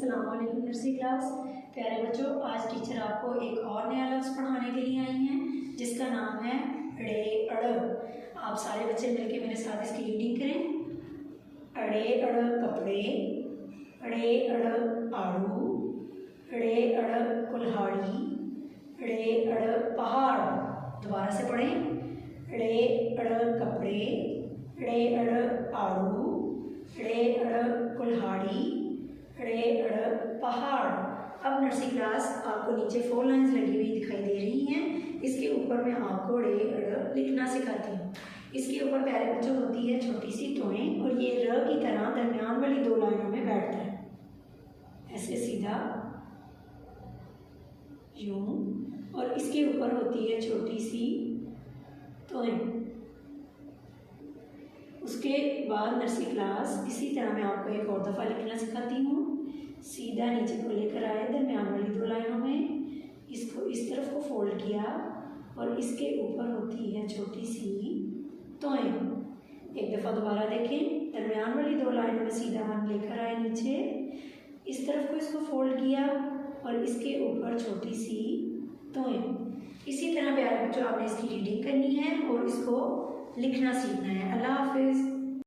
अस्सलाम वालेकुम nursery class. प्यारे बच्चों, आज टीचर आपको एक और नया लफ्ज़ पढ़ाने के लिए आई हैं जिसका नाम है ड़े अड़। आप सारे बच्चे मिलके मेरे साथ इसकी रीडिंग करें। अड़े अड़ कपड़े, अड़े अड़ आड़ू, अड़े अड़ कुल्हाड़ी, अड़े अड़ पहाड़। दोबारा से पढ़ें। अड़े अड़ कपड़े, अड़े अड़ आड़ू, अड़े अड़ कुल्हाड़ी, अड़े अड़ पहाड़। अब नर्सरी क्लास आपको नीचे 4 लाइंस लगी हुई दिखाई दे रही हैं। इसके ऊपर मैं आपको अड़े अड़ लिखना सिखाती हूँ। इसके ऊपर प्यारे बच्चों होती है छोटी सी टोएं और ये र की तरह दरमियान वाली 2 लाइनों में बैठता है, ऐसे सीधा यूं, और इसके ऊपर होती है छोटी सी टोएं। उसके बाद नर्सरी क्लास इसी तरह मैं आपको एक और दफ़ा लिखना सिखाती हूँ। सीधा नीचे को लेकर आए दरमियान वाली 2 लाइनों में, इसको इस तरफ को फोल्ड किया और इसके ऊपर होती है छोटी सी टोएं। एक दफ़ा दोबारा देखें। दरमियान वाली 2 लाइनों में सीधा वन लेकर आए नीचे, इस तरफ को इसको फोल्ड किया और इसके ऊपर छोटी सी टोएं। इसी तरह प्यारे बच्चों आपने इसकी रीडिंग करनी है और इसको लिखना सीखना है। अल्लाह हाफिज़।